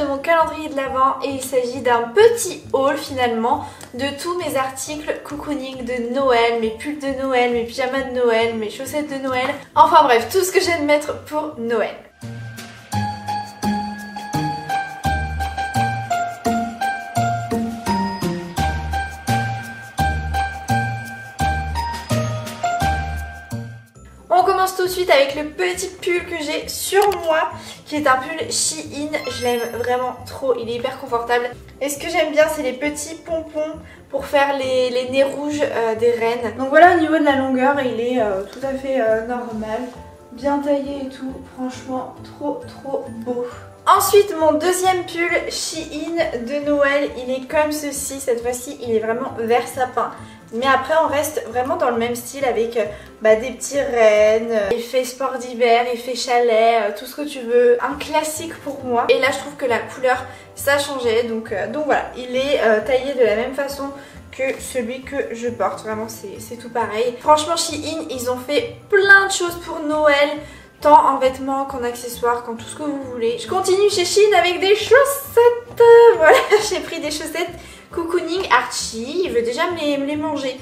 mon calendrier de l'Avent et il s'agit d'un petit haul finalement de tous mes articles cocooning de Noël, mes pulls de Noël, mes pyjamas de Noël, mes chaussettes de Noël, enfin bref, tout ce que j'aime mettre pour Noël. On commence tout de suite avec le petit pull que j'ai sur moi, qui est un pull Shein. Je l'aime vraiment trop, il est hyper confortable. Et ce que j'aime bien, c'est les petits pompons pour faire les nez rouges des reines. Donc voilà, au niveau de la longueur, il est tout à fait normal, bien taillé et tout. Franchement, trop beau. Ensuite, mon deuxième pull Shein de Noël, il est comme ceci. Cette fois-ci, il est vraiment vert sapin. Mais après on reste vraiment dans le même style avec des petits rennes, effet sport d'hiver, effet chalet, tout ce que tu veux. Un classique pour moi. Et là je trouve que la couleur ça a changé. Donc voilà, il est taillé de la même façon que celui que je porte. Vraiment c'est tout pareil. Franchement Shein, ils ont fait plein de choses pour Noël. Tant en vêtements qu'en accessoires, qu'en tout ce que vous voulez. Je continue chez Shein avec des chaussettes. Voilà, j'ai pris des chaussettes cocooning Archie. Il veut déjà me les manger.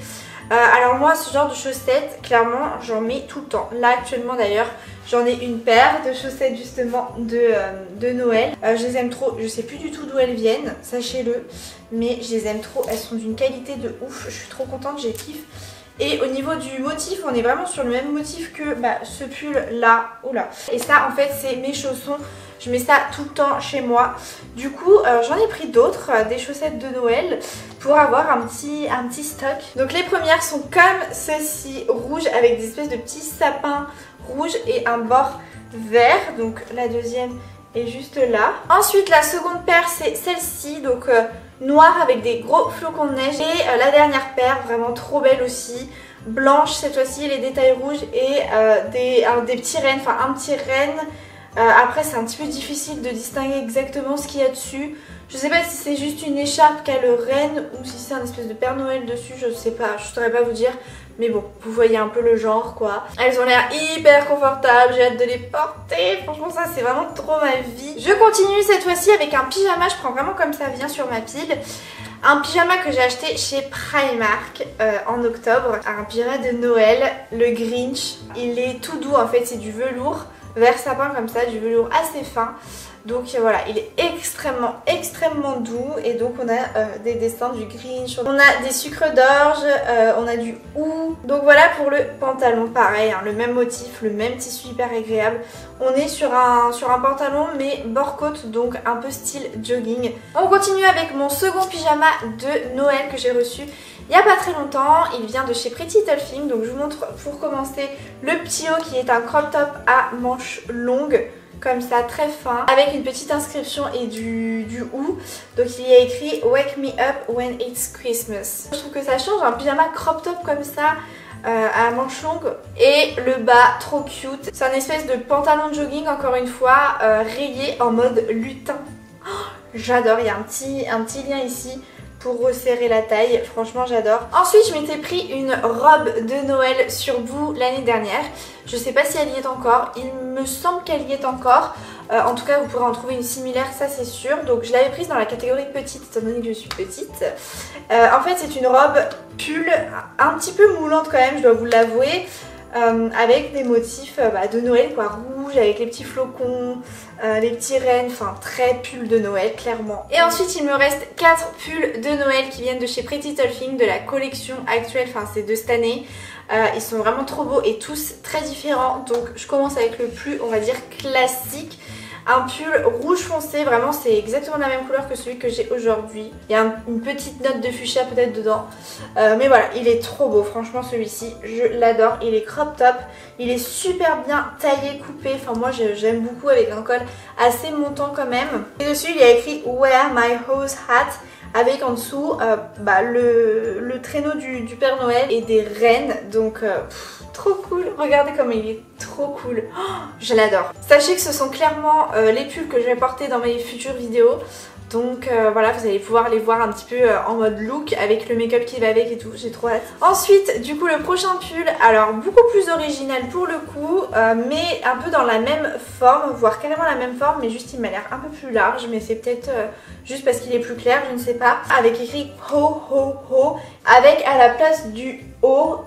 Alors moi, ce genre de chaussettes, clairement, j'en mets tout le temps. Là, actuellement d'ailleurs, j'en ai une paire de chaussettes justement de Noël. Je les aime trop. Je sais plus du tout d'où elles viennent, sachez-le. Mais je les aime trop. Elles sont d'une qualité de ouf. Je suis trop contente, j'ai kiff. Et au niveau du motif, on est vraiment sur le même motif que ce pull là. Oula. Et ça en fait c'est mes chaussons. Je mets ça tout le temps chez moi. Du coup j'en ai pris d'autres, des chaussettes de Noël pour avoir un petit stock. Donc les premières sont comme ceci, rouges avec des espèces de petits sapins rouges et un bord vert. Donc la deuxième est juste là. Ensuite la seconde paire c'est celle-ci. Donc noir avec des gros flocons de neige. Et la dernière paire, vraiment trop belle aussi, blanche cette fois-ci, les détails rouges et des petits rennes, enfin un petit renne. Après c'est un petit peu difficile de distinguer exactement ce qu'il y a dessus. Je sais pas si c'est juste une écharpe qu'a le renne ou si c'est un espèce de Père Noël dessus, je sais pas, je saurais pas vous dire. Mais bon, vous voyez un peu le genre quoi. Elles ont l'air hyper confortables, j'ai hâte de les porter. Franchement ça c'est vraiment trop ma vie. Je continue cette fois-ci avec un pyjama, je prends vraiment comme ça vient sur ma pile. Un pyjama que j'ai acheté chez Primark en octobre. Un pyjama de Noël, le Grinch. Il est tout doux en fait, c'est du velours vert sapin comme ça, du velours assez fin. Donc voilà, il est extrêmement doux. Et donc on a des dessins du Grinch, on a des sucres d'orge, on a du hou. Donc voilà pour le pantalon, pareil, hein, le même motif, le même tissu hyper agréable. On est sur un pantalon mais bord côte, donc un peu style jogging. On continue avec mon second pyjama de Noël que j'ai reçu il n'y a pas très longtemps. Il vient de chez Pretty Little Thing. Donc je vous montre pour commencer le petit haut qui est un crop top à manches longues. Comme ça, très fin, avec une petite inscription et du ou. Donc il y a écrit Wake me up when it's Christmas. Je trouve que ça change, un pyjama crop top comme ça à manches longues. Et le bas trop cute. C'est un espèce de pantalon de jogging encore une fois, rayé en mode lutin. Oh, j'adore, il y a un petit lien ici pour resserrer la taille, franchement j'adore. Ensuite je m'étais pris une robe de Noël sur vous l'année dernière. Je sais pas si elle y est encore, il me semble qu'elle y est encore. En tout cas vous pourrez en trouver une similaire, ça c'est sûr. Donc je l'avais prise dans la catégorie petite étant donné que je suis petite. En fait c'est une robe pull un petit peu moulante quand même, je dois vous l'avouer. Avec des motifs de Noël quoi, rouge avec les petits flocons, les petits rennes, enfin très pull de Noël clairement. Et ensuite il me reste 4 pulls de Noël qui viennent de chez Pretty Little Thing, de la collection actuelle, enfin c'est de cette année. Ils sont vraiment trop beaux et tous très différents. Donc je commence avec le plus on va dire classique. Un pull rouge foncé, vraiment c'est exactement la même couleur que celui que j'ai aujourd'hui. Il y a une petite note de fuchsia peut-être dedans. Mais voilà, il est trop beau, franchement celui-ci, je l'adore. Il est crop top, il est super bien taillé, coupé. Enfin moi j'aime beaucoup avec un col assez montant quand même. Et dessus il y a écrit Wear my hose hat. Avec en dessous le traîneau du Père Noël et des rennes. Donc trop cool, regardez comme il est trop cool, oh, je l'adore. Sachez que ce sont clairement les pulls que je vais porter dans mes futures vidéos. Donc voilà, vous allez pouvoir les voir un petit peu en mode look avec le make-up qui va avec et tout, j'ai trop hâte. Ensuite, du coup, le prochain pull, alors beaucoup plus original pour le coup, mais un peu dans la même forme, voire carrément la même forme, mais juste il m'a l'air un peu plus large, mais c'est peut-être juste parce qu'il est plus clair, je ne sais pas. Avec écrit ho ho ho, avec à la place du ho,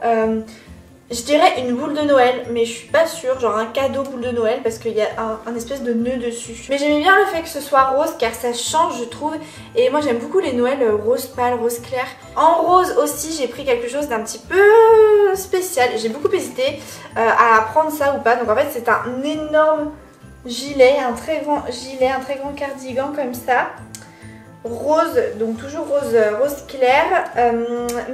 je dirais une boule de Noël, mais je suis pas sûre, genre un cadeau boule de Noël parce qu'il y a un espèce de nœud dessus. Mais j'aimais bien le fait que ce soit rose car ça change je trouve, et moi j'aime beaucoup les Noëls rose pâle, rose clair. En rose aussi j'ai pris quelque chose d'un petit peu spécial, j'ai beaucoup hésité à prendre ça ou pas, donc en fait c'est un énorme gilet, un très grand gilet, un très grand cardigan comme ça. Rose, donc toujours rose clair,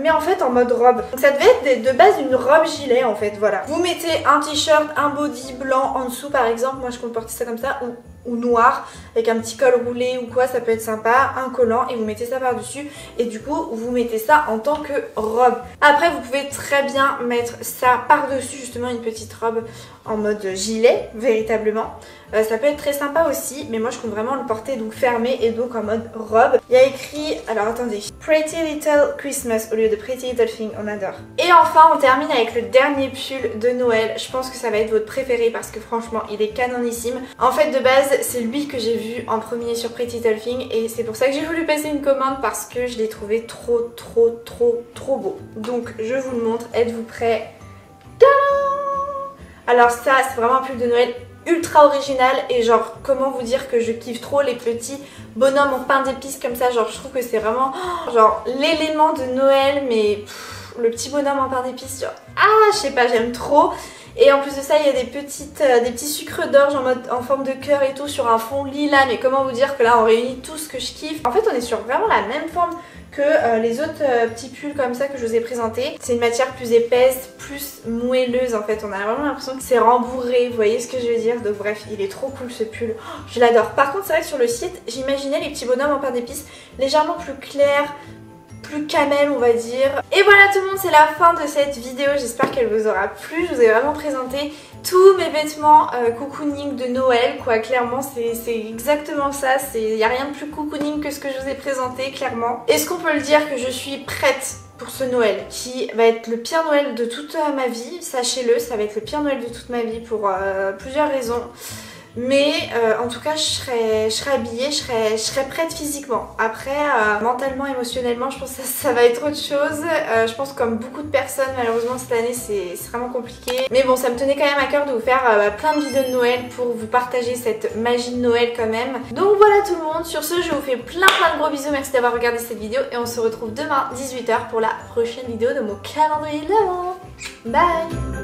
mais en fait en mode robe. Donc ça devait être de base une robe gilet en fait, voilà. Vous mettez un t-shirt, un body blanc en dessous par exemple, moi je compte porter ça comme ça, ou noir, avec un petit col roulé ou quoi, ça peut être sympa, un collant, et vous mettez ça par dessus, et du coup vous mettez ça en tant que robe. Après vous pouvez très bien mettre ça par dessus, justement une petite robe en mode gilet, véritablement. Ça peut être très sympa aussi, mais moi je compte vraiment le porter donc fermé et donc en mode robe. Il y a écrit, alors attendez, Pretty Little Christmas au lieu de Pretty Little Thing, on adore. Et enfin on termine avec le dernier pull de Noël, je pense que ça va être votre préféré parce que franchement il est canonissime. En fait de base c'est lui que j'ai vu en premier sur Pretty Little Thing et c'est pour ça que j'ai voulu passer une commande parce que je l'ai trouvé trop beau. Donc je vous le montre, êtes-vous prêts? Alors ça c'est vraiment un pull de Noël ultra original et genre comment vous dire que je kiffe trop les petits bonhommes en pain d'épices comme ça, genre je trouve que c'est vraiment genre l'élément de Noël, mais le petit bonhomme en pain d'épices, genre je sais pas, j'aime trop. Et en plus de ça il y a des petits sucres d'orge en forme de cœur et tout sur un fond lilas, mais comment vous dire que là on réunit tout ce que je kiffe. En fait on est sur vraiment la même forme que les autres petits pulls comme ça que je vous ai présentés. C'est une matière plus épaisse, plus moelleuse en fait. On a vraiment l'impression que c'est rembourré, vous voyez ce que je veux dire. Donc bref, il est trop cool ce pull, je l'adore. Par contre c'est vrai que sur le site, j'imaginais les petits bonhommes en pain d'épices légèrement plus clairs, plus camel on va dire. Et voilà tout le monde, c'est la fin de cette vidéo, j'espère qu'elle vous aura plu. Je vous ai vraiment présenté tous mes vêtements cocooning de Noël quoi, clairement c'est exactement ça, il n'y a rien de plus cocooning que ce que je vous ai présenté clairement. Est-ce qu'on peut le dire que je suis prête pour ce Noël qui va être le pire Noël de toute ma vie, sachez-le, ça va être le pire Noël de toute ma vie pour plusieurs raisons. Mais en tout cas je serai habillée, je serai prête physiquement. Après mentalement, émotionnellement je pense que ça va être autre chose. Je pense que comme beaucoup de personnes malheureusement cette année c'est vraiment compliqué. Mais bon ça me tenait quand même à cœur de vous faire plein de vidéos de Noël pour vous partager cette magie de Noël quand même. Donc voilà tout le monde, sur ce je vous fais plein de gros bisous, merci d'avoir regardé cette vidéo et on se retrouve demain 18 h pour la prochaine vidéo de mon calendrier de l'Avent. Bye.